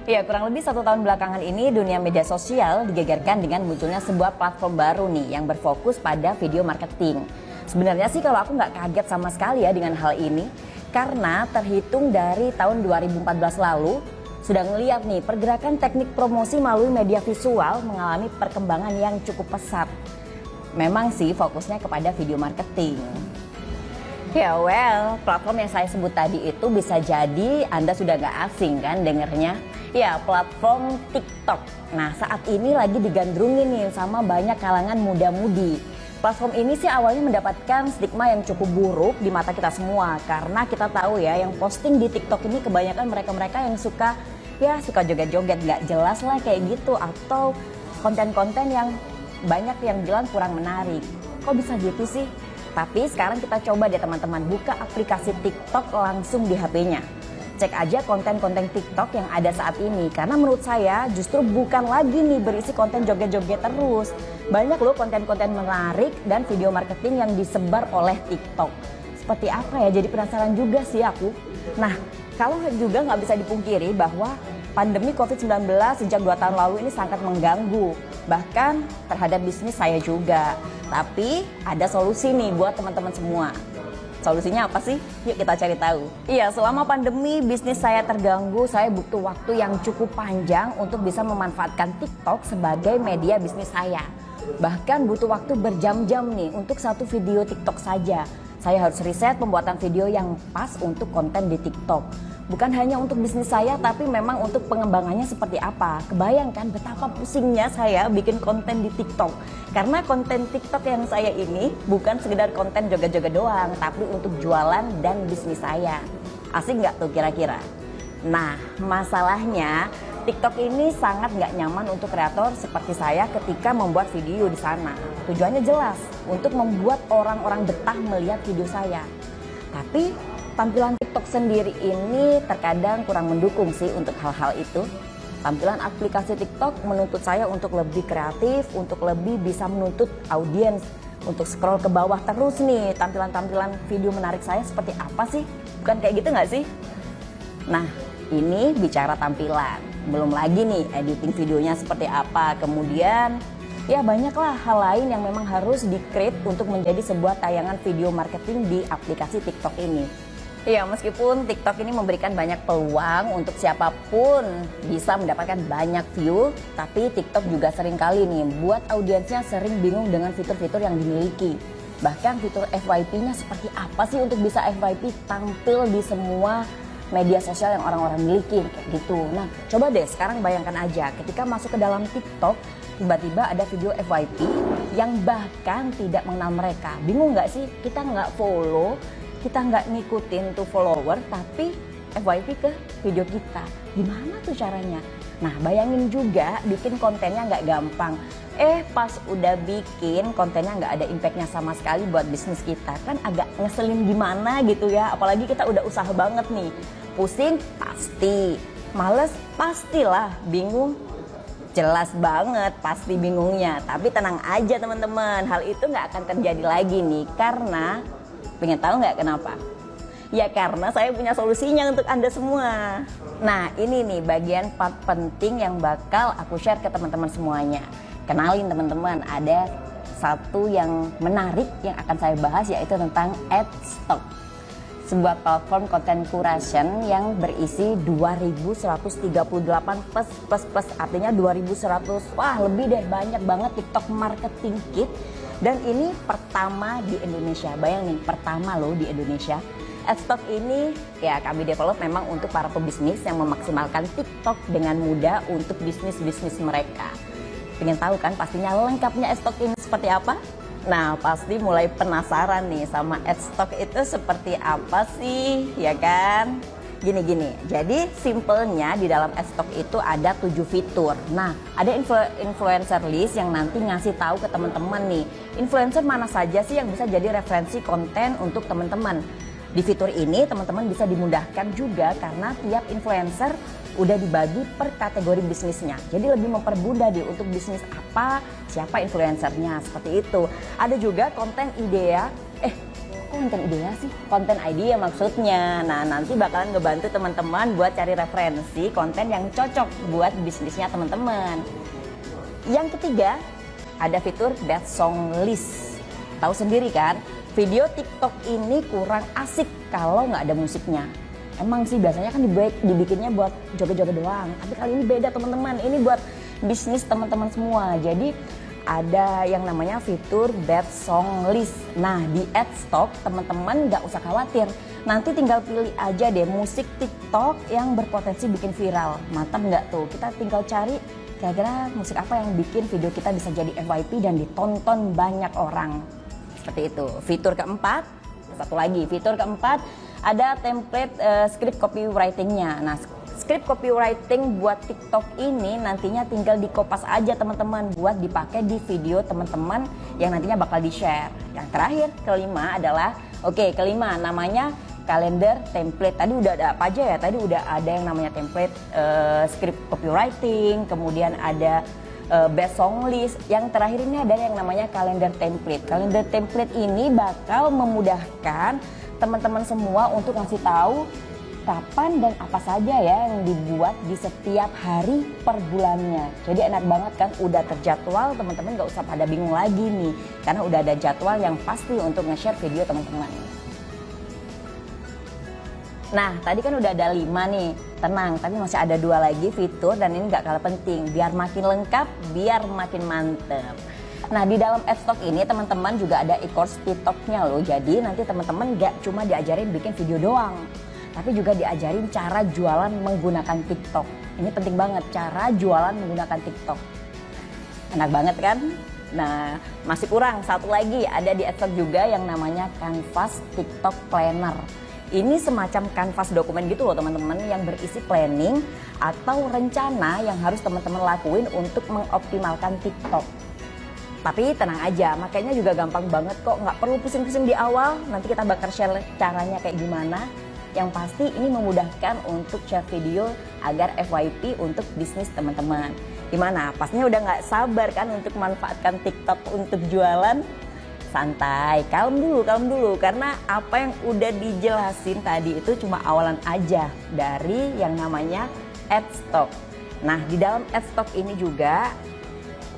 Ya, kurang lebih 1 tahun belakangan ini dunia media sosial digegerkan dengan munculnya sebuah platform baru nih yang berfokus pada video marketing. Sebenarnya sih kalau aku nggak kaget sama sekali ya dengan hal ini, karena terhitung dari tahun 2014 lalu sudah ngeliat nih pergerakan teknik promosi melalui media visual mengalami perkembangan yang cukup pesat. Memang sih fokusnya kepada video marketing. Ya platform yang saya sebut tadi itu bisa jadi Anda sudah gak asing kan dengernya. Ya, platform TikTok. Nah, saat ini lagi digandrungin nih sama banyak kalangan muda-mudi. Platform ini sih awalnya mendapatkan stigma yang cukup buruk di mata kita semua. Karena kita tahu ya, yang posting di TikTok ini kebanyakan mereka-mereka yang suka joget-joget gak jelas lah kayak gitu. Atau konten-konten yang banyak yang bilang kurang menarik. Kok bisa gitu sih? Tapi sekarang kita coba deh teman-teman buka aplikasi TikTok langsung di HP-nya. Cek aja konten-konten TikTok yang ada saat ini. Karena menurut saya justru bukan lagi nih berisi konten joget-joget terus. Banyak loh konten-konten menarik dan video marketing yang disebar oleh TikTok. Seperti apa ya? Jadi penasaran juga sih aku. Nah, kalau juga nggak bisa dipungkiri bahwa pandemi COVID-19 sejak 2 tahun lalu ini sangat mengganggu. Bahkan terhadap bisnis saya juga. Tapi ada solusi nih buat teman-teman semua. Solusinya apa sih? Yuk kita cari tahu. Iya, selama pandemi bisnis saya terganggu, saya butuh waktu yang cukup panjang untuk bisa memanfaatkan TikTok sebagai media bisnis saya. Bahkan butuh waktu berjam-jam nih untuk satu video TikTok saja. Saya harus riset pembuatan video yang pas untuk konten di TikTok. Bukan hanya untuk bisnis saya, tapi memang untuk pengembangannya seperti apa. Kebayangkan betapa pusingnya saya bikin konten di TikTok. Karena konten TikTok yang saya ini bukan sekedar konten joget-joget doang, tapi untuk jualan dan bisnis saya. Asik nggak tuh kira-kira? Nah, masalahnya TikTok ini sangat nggak nyaman untuk kreator seperti saya ketika membuat video di sana. Tujuannya jelas, untuk membuat orang-orang betah melihat video saya. Tapi tampilan TikTok sendiri ini terkadang kurang mendukung sih untuk hal-hal itu. Tampilan aplikasi TikTok menuntut saya untuk lebih kreatif, untuk lebih bisa menuntut audiens, untuk scroll ke bawah terus nih tampilan-tampilan video menarik saya seperti apa sih? Bukan kayak gitu nggak sih? Nah, ini bicara tampilan. Belum lagi nih editing videonya seperti apa. Kemudian ya banyaklah hal lain yang memang harus di-create untuk menjadi sebuah tayangan video marketing di aplikasi TikTok ini. Ya, meskipun TikTok ini memberikan banyak peluang untuk siapapun bisa mendapatkan banyak view, tapi TikTok juga sering kali nih buat audiensnya sering bingung dengan fitur-fitur yang dimiliki. Bahkan fitur FYP-nya seperti apa sih untuk bisa FYP tampil di semua media sosial yang orang-orang miliki kayak gitu. Nah, coba deh sekarang bayangkan aja ketika masuk ke dalam TikTok, tiba-tiba ada video FYP yang bahkan tidak mengenal mereka. Bingung nggak sih? Kita nggak follow, kita nggak ngikutin tuh follower, tapi FYP ke video kita. Gimana tuh caranya? Nah, bayangin juga bikin kontennya nggak gampang. Pas udah bikin kontennya nggak ada impactnya sama sekali buat bisnis kita. Kan agak ngeselin gimana gitu ya. Apalagi kita udah usaha banget nih. Pusing? Pasti. Males? Pastilah. Bingung? Jelas banget pasti bingungnya. Tapi tenang aja teman-teman. Hal itu nggak akan terjadi lagi nih. Karena pengen tahu nggak kenapa? Ya karena saya punya solusinya untuk Anda semua. Nah ini nih bagian part penting yang bakal aku share ke teman-teman semuanya. Kenalin teman-teman, ada satu yang menarik yang akan saya bahas yaitu tentang Adstock. Sebuah platform content curation yang berisi 2138 plus artinya 2100, wah lebih deh, banyak banget TikTok marketing kit. Dan ini pertama di Indonesia, bayangin pertama loh di Indonesia. Adstock ini ya kami develop memang untuk para pebisnis yang memaksimalkan TikTok dengan mudah untuk bisnis-bisnis mereka. Pengen tahu kan pastinya lengkapnya Adstock ini seperti apa? Nah pasti mulai penasaran nih sama Adstock itu seperti apa sih, ya kan? Gini, jadi simpelnya di dalam Adstock itu ada 7 fitur. Nah, ada influencer list yang nanti ngasih tahu ke teman-teman nih, influencer mana saja sih yang bisa jadi referensi konten untuk teman-teman. Di fitur ini teman-teman bisa dimudahkan juga karena tiap influencer udah dibagi per kategori bisnisnya. Jadi lebih mempermudah untuk bisnis apa, siapa influencernya, seperti itu. Ada juga konten idea, kok konten idea sih? Konten idea maksudnya. Nah, nanti bakalan ngebantu teman-teman buat cari referensi konten yang cocok buat bisnisnya teman-teman. Yang ketiga, ada fitur Best Song List. Tahu sendiri kan, video TikTok ini kurang asik kalau nggak ada musiknya. Emang sih biasanya kan dibikinnya buat joget-joget doang. Tapi kali ini beda teman-teman, ini buat bisnis teman-teman semua. Jadi ada yang namanya fitur Best Song List. Nah, di Adstock teman-teman nggak usah khawatir. Nanti tinggal pilih aja deh musik TikTok yang berpotensi bikin viral. Mantap nggak tuh? Kita tinggal cari kira-kira musik apa yang bikin video kita bisa jadi FYP dan ditonton banyak orang. Seperti itu. Fitur keempat, satu lagi. Fitur keempat ada template script copywriting-nya. Nah, script copywriting buat TikTok ini nantinya tinggal dikopas aja teman-teman buat dipakai di video teman-teman yang nantinya bakal di-share. Yang terakhir, kelima adalah, kelima namanya kalender template. Tadi udah ada apa aja ya? Tadi udah ada yang namanya template script copywriting, kemudian ada Best Song List. Yang terakhir ini ada yang namanya kalender template. Kalender template ini bakal memudahkan teman-teman semua untuk ngasih tahu kapan dan apa saja ya yang dibuat di setiap hari per bulannya. Jadi enak banget kan, udah terjadwal, teman-teman gak usah pada bingung lagi nih, karena udah ada jadwal yang pasti untuk nge-share video teman-teman. Nah, tadi kan udah ada 5 nih, tenang, tapi masih ada 2 lagi fitur dan ini gak kalah penting, biar makin lengkap, biar makin mantep. Nah, di dalam Adstock ini teman-teman juga ada e-course TikTok-nya loh, jadi nanti teman-teman gak cuma diajarin bikin video doang, tapi juga diajarin cara jualan menggunakan TikTok. Ini penting banget, cara jualan menggunakan TikTok. Enak banget kan? Nah, masih kurang satu lagi, ada di Adstock juga yang namanya Canvas TikTok Planner. Ini semacam kanvas dokumen gitu loh teman-teman, yang berisi planning atau rencana yang harus teman-teman lakuin untuk mengoptimalkan TikTok. Tapi tenang aja, makanya juga gampang banget kok, nggak perlu pusing-pusing di awal. Nanti kita bakal share caranya kayak gimana. Yang pasti ini memudahkan untuk share video agar FYP untuk bisnis teman-teman. Gimana? Pastinya udah nggak sabar kan untuk manfaatkan TikTok untuk jualan? Santai, kalem dulu, karena apa yang udah dijelasin tadi itu cuma awalan aja dari yang namanya Adstock. Nah, di dalam Adstock ini juga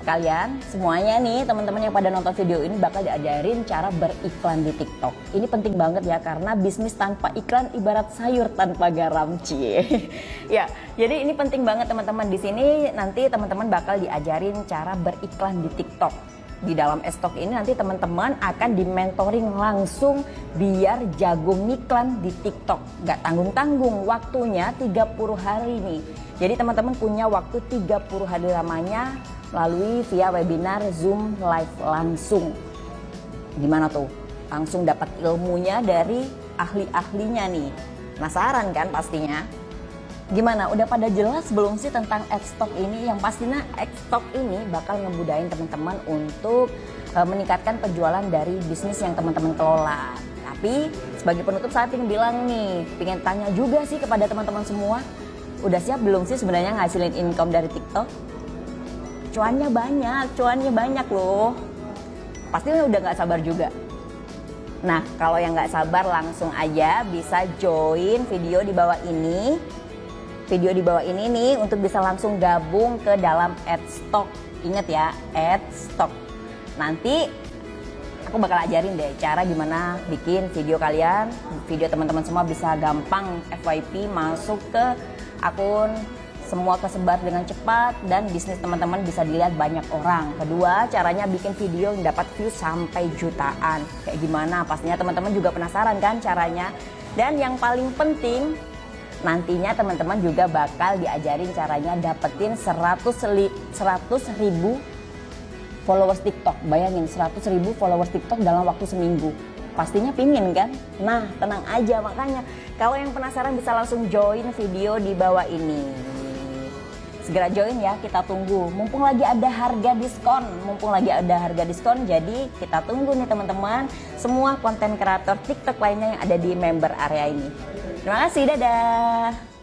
kalian semuanya nih teman-teman yang pada nonton video ini bakal diajarin cara beriklan di TikTok. Ini penting banget ya, karena bisnis tanpa iklan ibarat sayur tanpa garam, cie. Ya, jadi ini penting banget teman-teman. Di sini nanti teman-teman bakal diajarin cara beriklan di TikTok. Di dalam Adstock ini nanti teman-teman akan di-mentoring langsung biar jago ngiklan di TikTok. Nggak tanggung-tanggung, waktunya 30 hari nih. Jadi teman-teman punya waktu 30 hari lamanya melalui via webinar Zoom live langsung. Gimana tuh? Langsung dapat ilmunya dari ahli-ahlinya nih. Penasaran kan pastinya? Gimana? Udah pada jelas belum sih tentang Adstock ini? Yang pastinya Adstock ini bakal ngebudain teman-teman untuk meningkatkan penjualan dari bisnis yang teman-teman kelola. Tapi sebagai penutup saya ingin bilang nih, pengen tanya juga sih kepada teman-teman semua, udah siap belum sih sebenarnya ngasilin income dari TikTok? Cuannya banyak loh. Pastinya udah nggak sabar juga. Nah, kalau yang nggak sabar langsung aja bisa join video di bawah ini. Video di bawah ini nih untuk bisa langsung gabung ke dalam Adstock. Ingat ya, Adstock. Nanti aku bakal ajarin deh cara gimana bikin video kalian, video teman-teman semua bisa gampang FYP masuk ke akun, semua kesebar dengan cepat dan bisnis teman-teman bisa dilihat banyak orang. Kedua, caranya bikin video yang dapat view sampai jutaan. Kayak gimana? Pastinya teman-teman juga penasaran kan caranya. Dan yang paling penting, nantinya teman-teman juga bakal diajarin caranya dapetin 100.000 followers TikTok. Bayangin 100.000 followers TikTok dalam waktu seminggu. Pastinya pingin kan? Nah, tenang aja, makanya kalau yang penasaran bisa langsung join video di bawah ini. Segera join ya, kita tunggu. Mumpung lagi ada harga diskon, jadi kita tunggu nih teman-teman semua konten kreator TikTok lainnya yang ada di member area ini. Terima kasih, dadah.